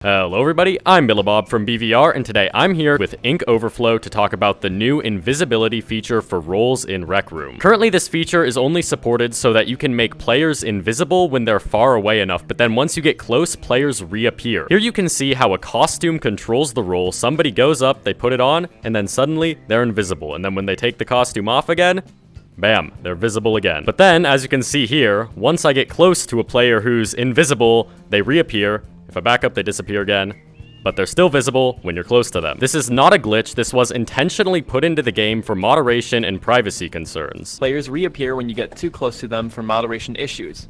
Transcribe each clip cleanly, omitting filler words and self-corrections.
Hello everybody, I'm Billybob from BVR, and today I'm here with Ink Overflow to talk about the new invisibility feature for roles in Rec Room. Currently this feature is only supported so that you can make players invisible when they're far away enough, but then once you get close, players reappear. Here you can see how a costume controls the role. Somebody goes up, they put it on, and then suddenly they're invisible, and then when they take the costume off again, bam, they're visible again. But then, as you can see here, once I get close to a player who's invisible, they reappear. If I back up, they disappear again, but they're still visible when you're close to them. This is not a glitch. This was intentionally put into the game for moderation and privacy concerns. Players reappear when you get too close to them for moderation issues.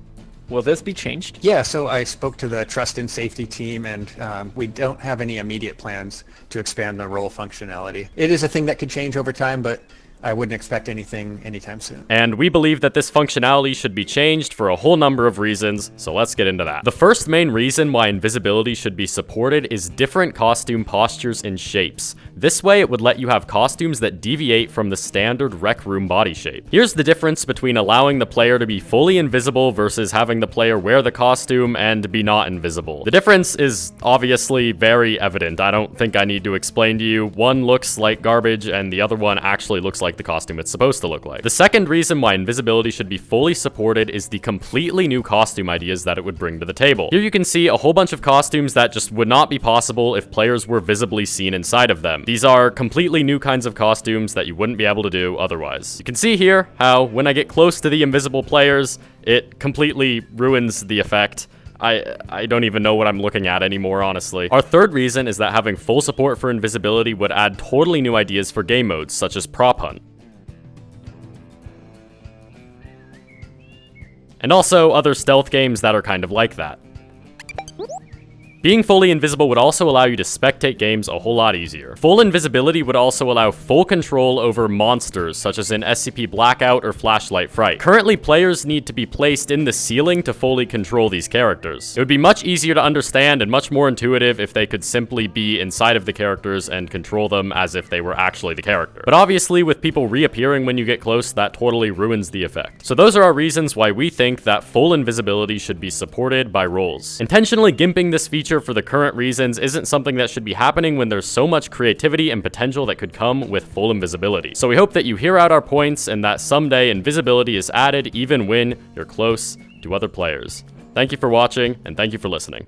Will this be changed? Yeah, so I spoke to the trust and safety team, and we don't have any immediate plans to expand the role functionality. It is a thing that could change over time, but I wouldn't expect anything anytime soon. And we believe that this functionality should be changed for a whole number of reasons, so let's get into that. The first main reason why invisibility should be supported is different costume postures and shapes. This way it would let you have costumes that deviate from the standard Rec Room body shape. Here's the difference between allowing the player to be fully invisible versus having the player wear the costume and be not invisible. The difference is obviously very evident. I don't think I need to explain to you. One looks like garbage and the other one actually looks like the costume it's supposed to look like. The second reason why invisibility should be fully supported is the completely new costume ideas that it would bring to the table. Here you can see a whole bunch of costumes that just would not be possible if players were visibly seen inside of them. These are completely new kinds of costumes that you wouldn't be able to do otherwise. You can see here how when I get close to the invisible players, it completely ruins the effect. I don't even know what I'm looking at anymore, honestly. Our third reason is that having full support for invisibility would add totally new ideas for game modes, such as prop hunt. And also other stealth games that are kind of like that. Being fully invisible would also allow you to spectate games a whole lot easier. Full invisibility would also allow full control over monsters, such as in SCP Blackout or Flashlight Fright. Currently, players need to be placed in the ceiling to fully control these characters. It would be much easier to understand and much more intuitive if they could simply be inside of the characters and control them as if they were actually the character. But obviously, with people reappearing when you get close, that totally ruins the effect. So those are our reasons why we think that full invisibility should be supported by roles. Intentionally gimping this feature for the current reasons isn't something that should be happening when there's so much creativity and potential that could come with full invisibility. So we hope that you hear out our points and that someday invisibility is added even when you're close to other players. Thank you for watching, and thank you for listening.